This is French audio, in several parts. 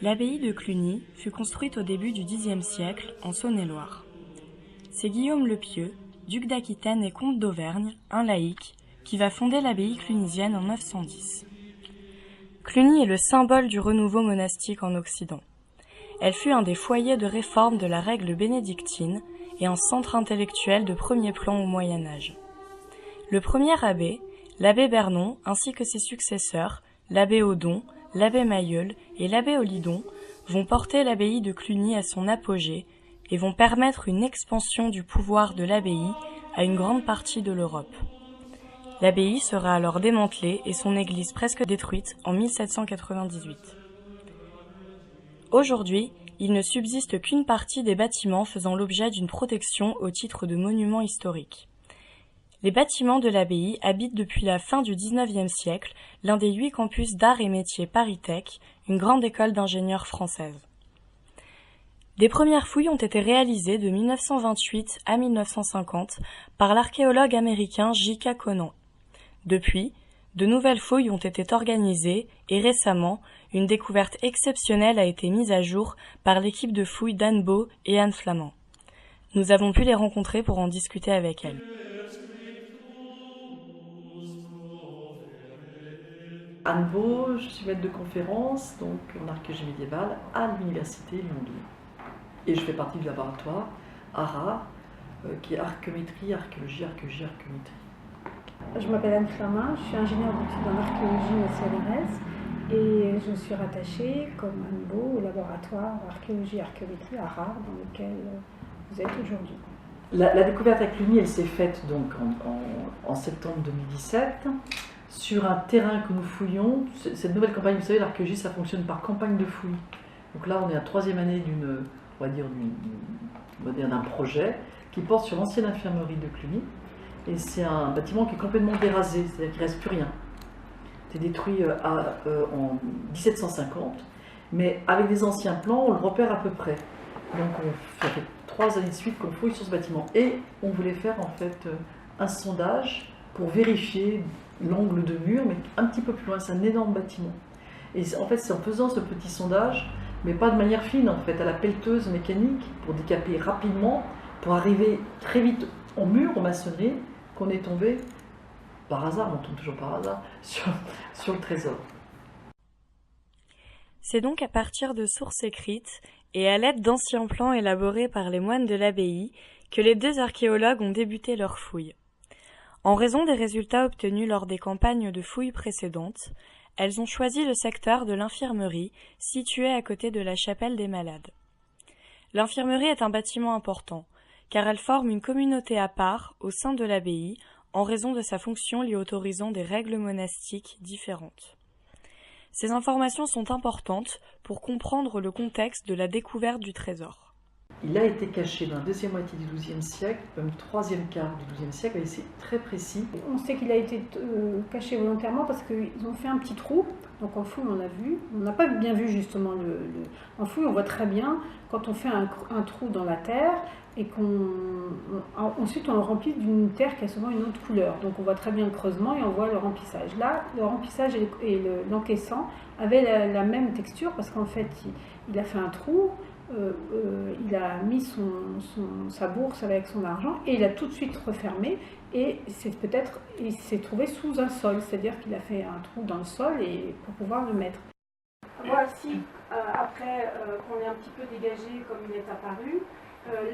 L'abbaye de Cluny fut construite au début du Xe siècle en Saône-et-Loire. C'est Guillaume le Pieux, duc d'Aquitaine et comte d'Auvergne, un laïc, qui va fonder l'abbaye clunisienne en 910. Cluny est le symbole du renouveau monastique en Occident. Elle fut un des foyers de réforme de la règle bénédictine et un centre intellectuel de premier plan au Moyen Âge. Le premier abbé, l'abbé Bernon, ainsi que ses successeurs, l'abbé Odon, l'abbé Mailleul et l'abbé Olidon, vont porter l'abbaye de Cluny à son apogée et vont permettre une expansion du pouvoir de l'abbaye à une grande partie de l'Europe. L'abbaye sera alors démantelée et son église presque détruite en 1798. Aujourd'hui, il ne subsiste qu'une partie des bâtiments faisant l'objet d'une protection au titre de monument historique. Les bâtiments de l'abbaye habitent depuis la fin du XIXe siècle l'un des 8 campus d'arts et métiers ParisTech, une grande école d'ingénieurs française. Des premières fouilles ont été réalisées de 1928 à 1950 par l'archéologue américain J.K. Conant. Depuis, de nouvelles fouilles ont été organisées et récemment, une découverte exceptionnelle a été mise à jour par l'équipe de fouilles d'Anne Beau et Anne Flamand. Nous avons pu les rencontrer pour en discuter avec elles. Anne Beau, je suis maître de conférence donc en archéologie médiévale à l'université Lyon 2. Et je fais partie du laboratoire ARA, qui est archéométrie, archéologie. Je m'appelle Anne Flamand, je suis ingénieure d'études en archéologie au CNRS et je suis rattachée, comme Anne Beau, au laboratoire archéologie-archéométrie ARA dans lequel vous êtes aujourd'hui. La découverte à Cluny, elle s'est faite donc en septembre 2017 sur un terrain que nous fouillons. Cette nouvelle campagne, vous savez, l'archéologie, ça fonctionne par campagne de fouilles. Donc là, on est à la 3e année d'un projet qui porte sur l'ancienne infirmerie de Cluny. Et c'est un bâtiment qui est complètement dérasé, c'est-à-dire qu'il ne reste plus rien. C'est détruit en 1750, mais avec des anciens plans, on le repère à peu près. Donc ça fait 3 années de suite qu'on fouille sur ce bâtiment. Et on voulait faire en fait un sondage pour vérifier l'angle de mur, mais un petit peu plus loin, c'est un énorme bâtiment. Et en fait, c'est en faisant ce petit sondage, mais pas de manière fine en fait, à la pelleteuse mécanique, pour décaper rapidement, pour arriver très vite au mur, aux maçonneries, qu'on est tombé, par hasard, on tombe toujours par hasard, sur le trésor. C'est donc à partir de sources écrites et à l'aide d'anciens plans élaborés par les moines de l'abbaye que les 2 archéologues ont débuté leurs fouilles. En raison des résultats obtenus lors des campagnes de fouilles précédentes, elles ont choisi le secteur de l'infirmerie situé à côté de la chapelle des Malades. L'infirmerie est un bâtiment important, car elle forme une communauté à part au sein de l'abbaye en raison de sa fonction lui autorisant des règles monastiques différentes. Ces informations sont importantes pour comprendre le contexte de la découverte du trésor. Il a été caché dans la 2e moitié du XIIe siècle, même 3e quart du XIIe siècle, et c'est très précis. On sait qu'il a été caché volontairement parce qu'ils ont fait un petit trou, donc en fouille on l'a vu. On n'a pas bien vu justement en fouille, on voit très bien quand on fait un trou dans la terre et ensuite on le remplit d'une terre qui a souvent une autre couleur. Donc on voit très bien le creusement et on voit le remplissage. Là, le remplissage et l'encaissant avaient la même texture parce qu'en fait il a fait un trou. Il a mis sa bourse avec son argent et il a tout de suite refermé et il s'est trouvé sous un sol, c'est-à-dire qu'il a fait un trou dans le sol pour pouvoir le mettre. Voici, après qu'on ait un petit peu dégagé comme il est apparu,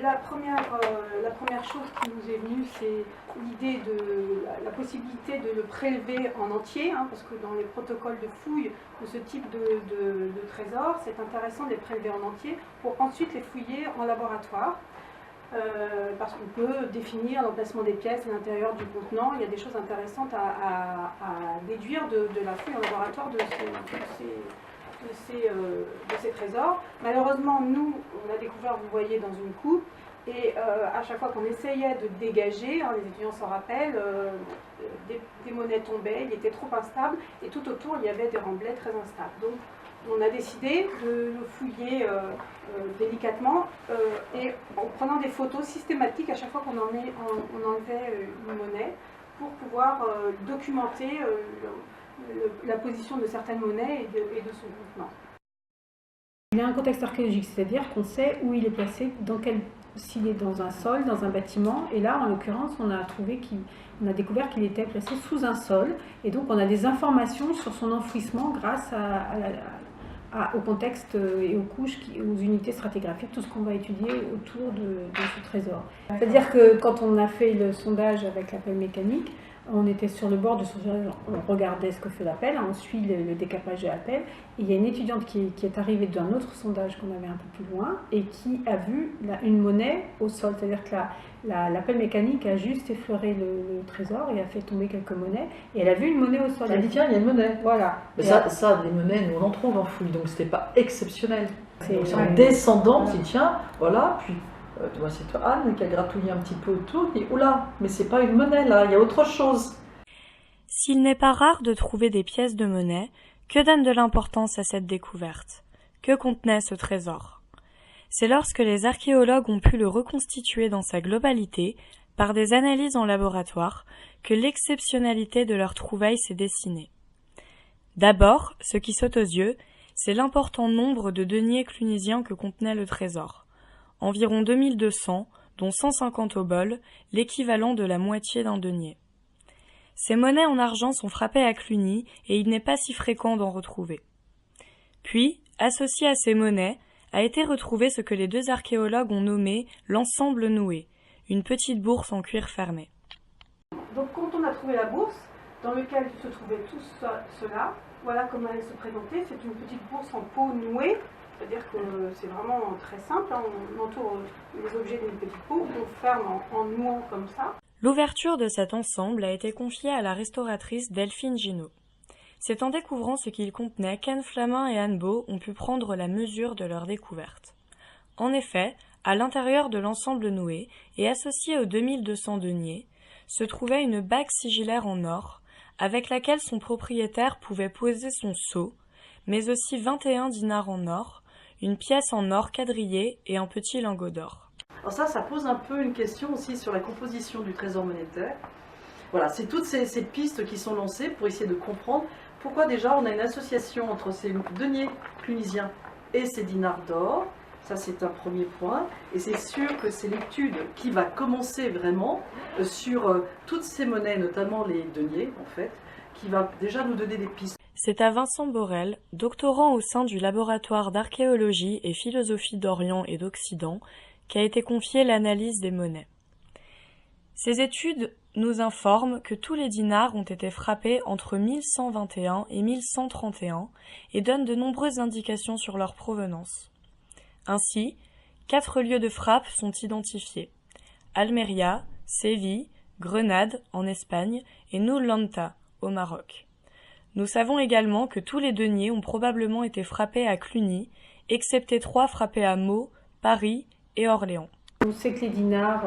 la première chose qui nous est venue, c'est l'idée de la possibilité de le prélever en entier, parce que dans les protocoles de fouille de ce type de trésors, c'est intéressant de les prélever en entier pour ensuite les fouiller en laboratoire, parce qu'on peut définir l'emplacement des pièces à l'intérieur du contenant. Il y a des choses intéressantes à déduire de la fouille en laboratoire de ces trésors. Malheureusement, nous, on a découvert, vous voyez, dans une coupe, et à chaque fois qu'on essayait de dégager, les étudiants s'en rappellent, des monnaies tombaient, il était trop instable, et tout autour, il y avait des remblais très instables. Donc, on a décidé de le fouiller délicatement et en prenant des photos systématiques à chaque fois qu'on enlevait une monnaie pour pouvoir documenter la position de certaines monnaies et de son contenant. Il a un contexte archéologique, c'est-à-dire qu'on sait où il est placé, s'il est dans un sol, dans un bâtiment. Et là, en l'occurrence, on a découvert qu'il était placé sous un sol. Et donc, on a des informations sur son enfouissement grâce au contexte et aux couches, aux unités stratigraphiques, tout ce qu'on va étudier autour de ce trésor. C'est-à-dire que quand on a fait le sondage avec la pelle mécanique, on était sur le bord de ce sondage, on regardait ce que fait la pelle, on suit le décapage de la pelle, et il y a une étudiante qui est arrivée d'un autre sondage qu'on avait un peu plus loin, et qui a vu une monnaie au sol, c'est-à-dire que la pelle mécanique a juste effleuré le trésor et a fait tomber quelques monnaies, et elle a vu une monnaie au sol. Elle a dit tiens, il y a une monnaie. Voilà. Mais ça, des monnaies, nous on en trouve enfouies, donc c'était pas exceptionnel. Donc c'est en ouais. descendant, Voilà. on dit tiens, voilà, puis c'est toi Anne qui a gratouillé un petit peu autour, et oula, mais c'est pas une monnaie là, il y a autre chose. S'il n'est pas rare de trouver des pièces de monnaie, que donne de l'importance à cette découverte? Que contenait ce trésor? C'est lorsque les archéologues ont pu le reconstituer dans sa globalité, par des analyses en laboratoire, que l'exceptionnalité de leur trouvaille s'est dessinée. D'abord, ce qui saute aux yeux, c'est l'important nombre de deniers clunisiens que contenait le trésor. Environ 2200, dont 150 oboles, l'équivalent de la moitié d'un denier. Ces monnaies en argent sont frappées à Cluny et il n'est pas si fréquent d'en retrouver. Puis, associé à ces monnaies, a été retrouvé ce que les deux archéologues ont nommé l'ensemble noué, une petite bourse en cuir fermé. Donc quand on a trouvé la bourse, dans laquelle se trouvait tout cela, voilà comment elle se présentait, c'est une petite bourse en peau nouée, c'est-à-dire que c'est vraiment très simple, hein, on entoure les objets d'une petite peau, on ferme en nouant comme ça. L'ouverture de cet ensemble a été confiée à la restauratrice Delphine Ginaud. C'est en découvrant ce qu'il contenait qu'Anne Flamin et Anne Beau ont pu prendre la mesure de leur découverte. En effet, à l'intérieur de l'ensemble noué et associé aux 2200 deniers, se trouvait une bague sigillaire en or, avec laquelle son propriétaire pouvait poser son sceau, mais aussi 21 dinars en or, une pièce en or quadrillée et un petit lingot d'or. Alors ça pose un peu une question aussi sur la composition du trésor monétaire. Voilà, c'est toutes ces pistes qui sont lancées pour essayer de comprendre pourquoi déjà on a une association entre ces deniers clunisiens et ces dinars d'or. Ça c'est un premier point, et c'est sûr que c'est l'étude qui va commencer vraiment sur toutes ces monnaies, notamment les deniers en fait, qui va déjà nous donner des pistes. C'est à Vincent Borel, doctorant au sein du laboratoire d'archéologie et philosophie d'Orient et d'Occident, qu'a été confiée l'analyse des monnaies. Ces études nous informent que tous les dinars ont été frappés entre 1121 et 1131 et donnent de nombreuses indications sur leur provenance. Ainsi, 4 lieux de frappe sont identifiés: Almeria, Séville, Grenade en Espagne et Noulanta au Maroc. Nous savons également que tous les deniers ont probablement été frappés à Cluny, excepté 3 frappés à Meaux, Paris et Orléans. On sait que les dinars,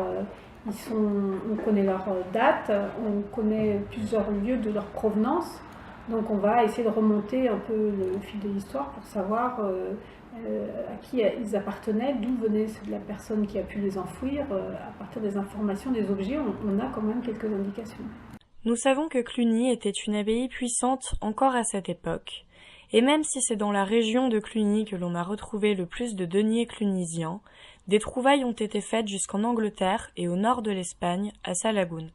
on connaît leur date, on connaît plusieurs lieux de leur provenance, donc on va essayer de remonter un peu le fil de l'histoire pour savoir à qui ils appartenaient, d'où venait la personne qui a pu les enfouir. À partir des informations des objets, on a quand même quelques indications. Nous savons que Cluny était une abbaye puissante encore à cette époque, et même si c'est dans la région de Cluny que l'on a retrouvé le plus de deniers clunisiens, des trouvailles ont été faites jusqu'en Angleterre et au nord de l'Espagne, à Salagoun.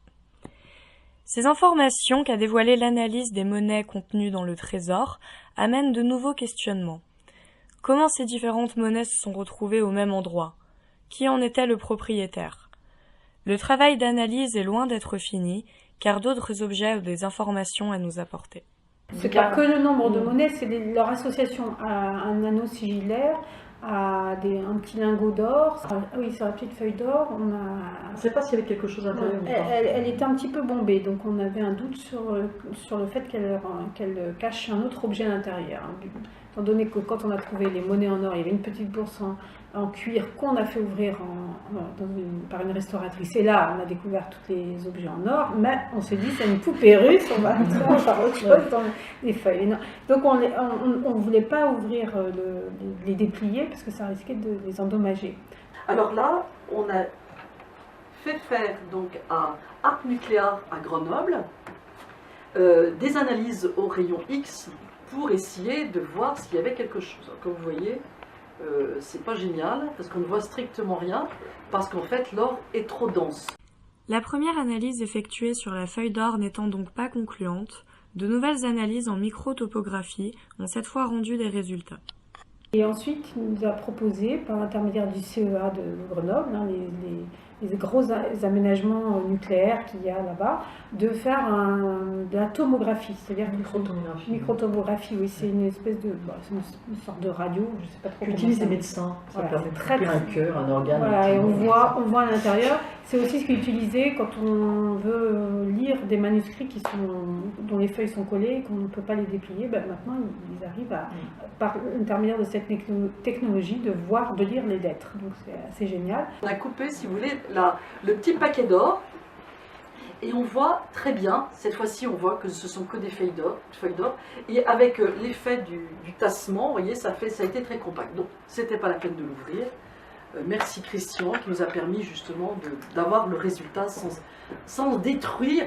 Ces informations qu'a dévoilées l'analyse des monnaies contenues dans le trésor amènent de nouveaux questionnements. Comment ces différentes monnaies se sont retrouvées au même endroit? Qui en était le propriétaire? Le travail d'analyse est loin d'être fini, car d'autres objets ont des informations à nous apporter. C'est pas que le nombre de monnaies, c'est leur association à un anneau sigillaire, à un petit lingot d'or. Oui, sur la petite feuille d'or, on ne sait pas s'il y avait quelque chose à l'intérieur. Elle était un petit peu bombée, donc on avait un doute sur le fait qu'elle cache un autre objet à l'intérieur. Étant donné que quand on a trouvé les monnaies en or, il y avait une petite bourse en cuir qu'on a fait ouvrir par une restauratrice. Et là, on a découvert tous les objets en or, mais on s'est dit, c'est une poupée russe, on va faire autre chose dans les feuilles. Non. Donc on ne voulait pas ouvrir, les déplier, parce que ça risquait de les endommager. Alors là, on a fait faire donc à Arc Nucléaire à Grenoble des analyses au rayon X pour essayer de voir s'il y avait quelque chose. Comme vous voyez, c'est pas génial, parce qu'on ne voit strictement rien, parce qu'en fait l'or est trop dense. La première analyse effectuée sur la feuille d'or n'étant donc pas concluante, de nouvelles analyses en microtopographie ont cette fois rendu des résultats. Et ensuite, il nous a proposé, par l'intermédiaire du CEA de Grenoble, les gros aménagements nucléaires qu'il y a là-bas, de faire de la tomographie, c'est-à-dire Microtomographie. Microtomographie, oui, c'est une espèce de, c'est une sorte de radio, je ne sais pas trop. Qu'utilisent les comment médecins, ça Voilà, permet de très, couper un cœur, un organe. Voilà, et on voit à l'intérieur. C'est aussi ce qui est utilisé quand on veut lire des manuscrits dont les feuilles sont collées et qu'on ne peut pas les déplier. Ben maintenant, ils arrivent par l'intermédiaire de cette technologie de lire les lettres. Donc c'est assez génial. On a coupé, si vous voulez, le petit paquet d'or, et on voit très bien, cette fois-ci on voit que ce sont que des feuilles d'or, et avec l'effet du tassement, vous voyez, ça a été très compact. Donc c'était pas la peine de l'ouvrir. Merci Christian qui nous a permis justement d'avoir le résultat sans détruire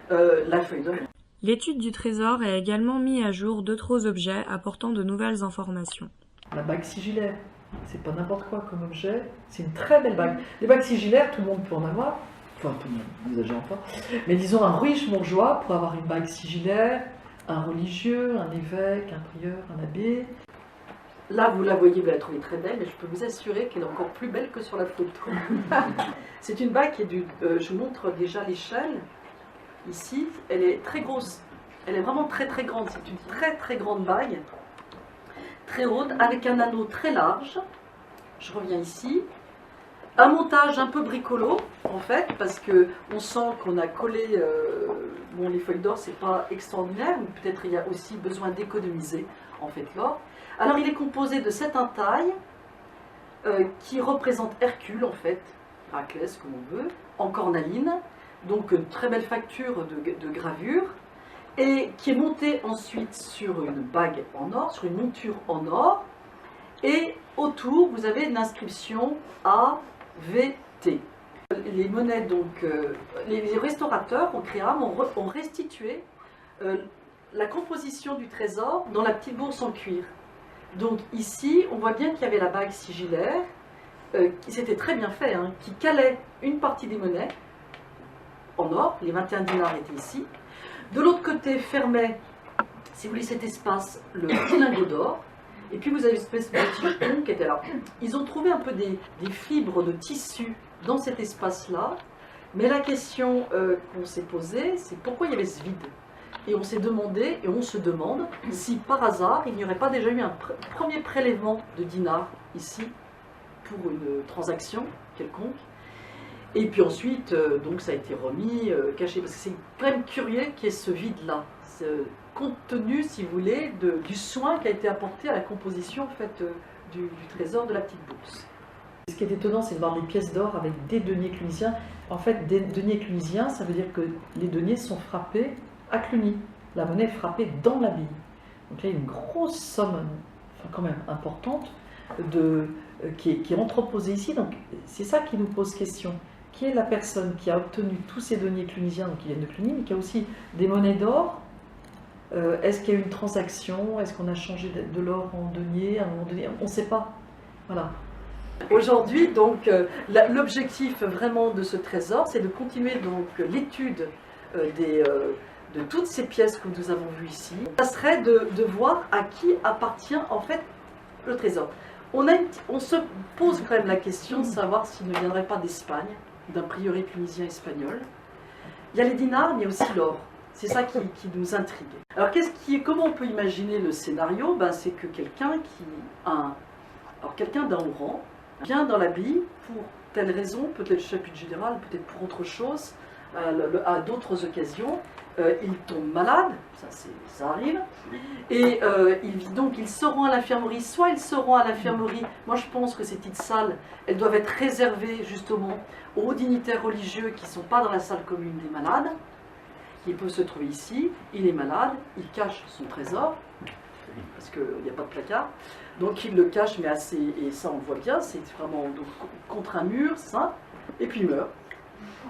la feuille d'or. L'étude du trésor a également mis à jour d'autres objets apportant de nouvelles informations. La bague sigillaire, c'est pas n'importe quoi comme objet, c'est une très belle bague. Les bagues sigillaires, tout le monde peut en avoir, enfin tout le monde, vous âgez encore, mais disons un riche bourgeois pour avoir une bague sigillaire, un religieux, un évêque, un prieur, un abbé. Là, vous la voyez, vous la trouvez très belle, mais je peux vous assurer qu'elle est encore plus belle que sur la photo. C'est une bague qui est je vous montre déjà l'échelle. Ici, elle est très grosse. Elle est vraiment très très grande. C'est une très très grande bague, très haute, avec un anneau très large. Je reviens ici. Un montage un peu bricolo, en fait, parce que on sent qu'on a collé. Bon, les feuilles d'or, c'est pas extraordinaire, mais peut-être il y a aussi besoin d'économiser en fait l'or. Alors, il est composé de 7 entailles qui représentent Hercule, en fait, Héraclès, comme on veut, en cornaline. Donc, une très belle facture de gravure, et qui est montée ensuite sur une bague en or, sur une monture en or. Et autour, vous avez une inscription AVT. Les monnaies, donc, les restaurateurs au Créam ont restitué la composition du trésor dans la petite bourse en cuir. Donc ici, on voit bien qu'il y avait la bague sigillaire, qui s'était très bien fait, hein, qui calait une partie des monnaies en or, les 21 dinars étaient ici. De l'autre côté, fermait, si vous voulez, cet espace, le petit lingot d'or. Et puis vous avez une espèce de petit jeton qui était là. Ils ont trouvé un peu des fibres de tissu dans cet espace-là. Mais la question qu'on s'est posée, c'est pourquoi il y avait ce vide. Et on s'est demandé, et on se demande, si par hasard, il n'y aurait pas déjà eu un premier prélèvement de dinars ici, pour une transaction quelconque. Et puis ensuite, donc ça a été remis, caché, parce que c'est quand même curieux qu'il y ait ce vide-là, compte tenu, si vous voulez, du soin qui a été apporté à la composition en fait, du trésor de la petite bourse. Ce qui est étonnant, c'est de voir les pièces d'or avec des deniers clunisiens. En fait, des deniers clunisiens, ça veut dire que les deniers sont frappés à Cluny. La monnaie est frappée dans la bille. Donc là, il y a une grosse somme, enfin, quand même importante, qui est entreposée ici. Donc c'est ça qui nous pose question. Qui est la personne qui a obtenu tous ces deniers clunisiens, donc qui viennent de Cluny, mais qui a aussi des monnaies d'or? Est-ce qu'il y a eu une transaction? Est-ce qu'on a changé de l'or en denier à un moment donné? On ne sait pas. Voilà. Aujourd'hui, donc, l'objectif vraiment de ce trésor, c'est de continuer donc l'étude de toutes ces pièces que nous avons vues ici. Ça serait de voir à qui appartient en fait le trésor. On se pose quand même la question de savoir s'il ne viendrait pas d'Espagne, d'un prieuré clunisien espagnol. Il y a les dinars, mais il y a aussi l'or. C'est ça qui nous intrigue. Alors comment on peut imaginer le scénario? Ben, c'est que quelqu'un d'un haut rang vient dans l'abbaye pour telle raison, peut-être le chapitre général, peut-être pour autre chose, à d'autres occasions. Il tombe malade, ça arrive, et donc ils seront à l'infirmerie, soit ils seront à l'infirmerie. Moi je pense que ces petites salles, elles doivent être réservées justement aux dignitaires religieux qui ne sont pas dans la salle commune des malades. Il peut se trouver ici, il est malade, il cache son trésor, parce qu'il n'y a pas de placard, donc il le cache, mais assez, et ça on le voit bien, c'est vraiment donc, contre un mur, ça, et puis il meurt.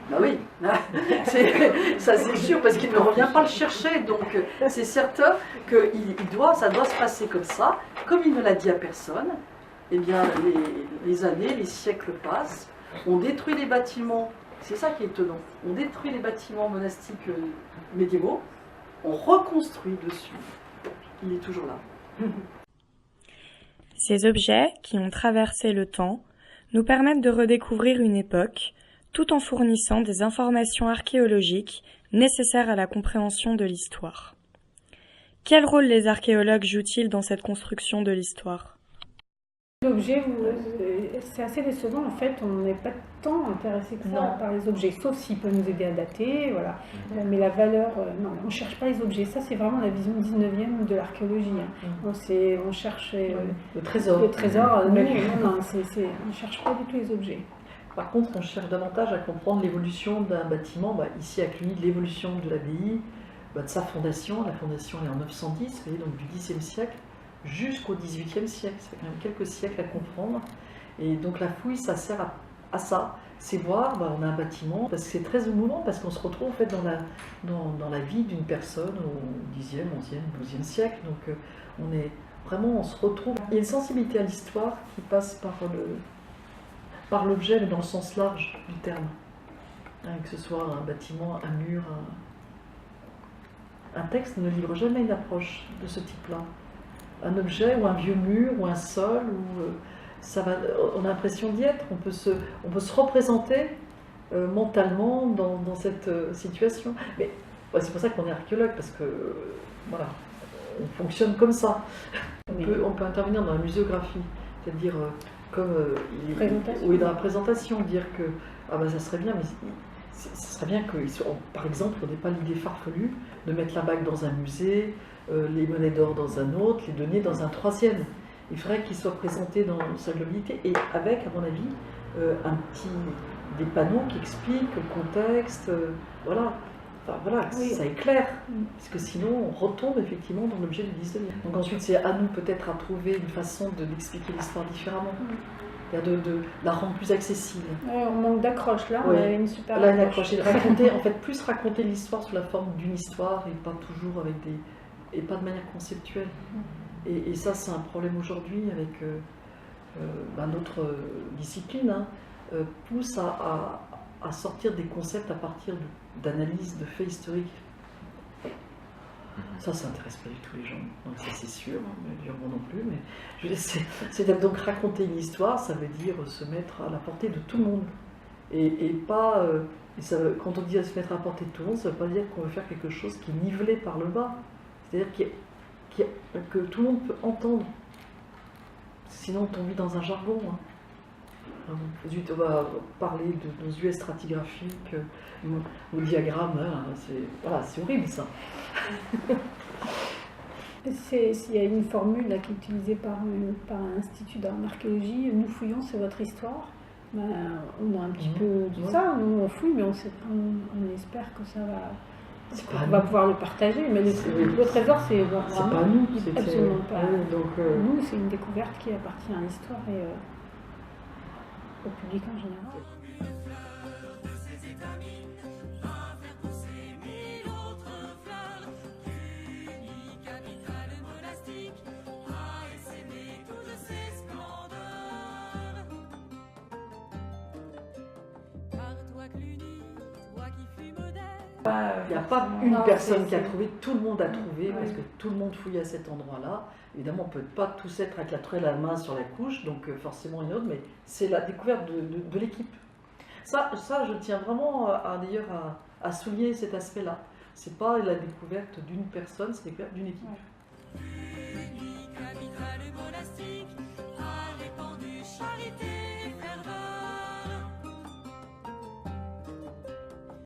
Ben oui, ça c'est sûr, parce qu'il ne revient pas le chercher, donc c'est certain que ça doit se passer comme ça, comme il ne l'a dit à personne. eh bien, les années, les siècles passent, on détruit les bâtiments, c'est ça qui est étonnant, on détruit les bâtiments monastiques médiévaux, on reconstruit dessus, il est toujours là. Ces objets, qui ont traversé le temps, nous permettent de redécouvrir une époque, tout en fournissant des informations archéologiques nécessaires à la compréhension de l'histoire. Quel rôle les archéologues jouent-ils dans cette construction de l'histoire ? L'objet, c'est assez décevant en fait, on n'est pas tant intéressé que ça par les objets, sauf s'ils peuvent nous aider à dater, voilà. Mais la valeur, non, on ne cherche pas les objets, ça c'est vraiment la vision 19e de l'archéologie. On cherche le trésor. Le trésor, on ne cherche pas du tout les objets. Par contre, on cherche davantage à comprendre l'évolution d'un bâtiment, ici à Cluny, de l'évolution de l'abbaye, de sa fondation. La fondation est en 910, vous voyez, donc du Xe siècle jusqu'au XVIIIe siècle. Ça fait quand même quelques siècles à comprendre. Et donc la fouille, ça sert à ça. C'est voir, on a un bâtiment, parce que c'est très émouvant, parce qu'on se retrouve en fait dans la vie d'une personne au Xe, XIe, XIIe siècle. Donc on se retrouve. Il y a une sensibilité à l'histoire qui passe par l'objet, mais dans le sens large du terme. Que ce soit un bâtiment, un mur, un texte ne livre jamais une approche de ce type-là. Un objet ou un vieux mur ou un sol, on a l'impression d'y être, on peut se représenter mentalement dans cette situation. Mais c'est pour ça qu'on est archéologue, parce que voilà, on fonctionne comme ça. On peut intervenir dans la muséographie, c'est-à-dire comme dans la présentation, dire que ça serait bien, mais ça serait bien que, par exemple, on n'ait pas l'idée farfelue de mettre la bague dans un musée, les monnaies d'or dans un autre, les deniers dans un troisième. Il faudrait qu'ils soient présentés dans sa globalité et avec, à mon avis, des panneaux qui expliquent le contexte, voilà. Enfin, voilà, oui. Ça éclaire, parce que sinon on retombe effectivement dans l'objet du 19e. Donc ensuite c'est à nous peut-être à trouver une façon d'expliquer l'histoire différemment, de la rendre plus accessible. On manque d'accroche là, on a une super accroche. Et raconter, en fait, plus raconter l'histoire sous la forme d'une histoire et pas toujours et pas de manière conceptuelle. Et ça c'est un problème aujourd'hui avec notre discipline, pousse à sortir des concepts à partir d'analyses de faits historiques. Ça n'intéresse pas du tout les gens, donc ça c'est sûr, mais moi non plus. Mais c'est donc raconter une histoire, ça veut dire se mettre à la portée de tout le monde. Et pas. Quand on dit à se mettre à la portée de tout le monde, ça ne veut pas dire qu'on veut faire quelque chose qui est nivelé par le bas. C'est-à-dire que tout le monde peut entendre. Sinon on tombe dans un jargon. On va parler de nos US stratigraphiques, nos diagrammes, c'est horrible ça. Il y a une formule là, qui est utilisée par un institut en archéologie, nous fouillons, c'est votre histoire. On a un petit peu de ça, nous on fouille, mais on espère que ça va pouvoir le partager. Mais le trésor, c'est pas nous, c'est absolument pas. Donc, nous, c'est une découverte qui appartient à l'histoire et au public en général. Il n'y a pas une personne qui a trouvé, tout le monde a trouvé, parce que tout le monde fouille à cet endroit-là. Évidemment, on ne peut pas tous être avec la truelle à la main sur la couche, donc forcément une autre, mais c'est la découverte de l'équipe. Ça, je tiens vraiment d'ailleurs à souligner cet aspect-là. Ce n'est pas la découverte d'une personne, c'est la découverte d'une équipe. Capitale monastique, a répandu charité.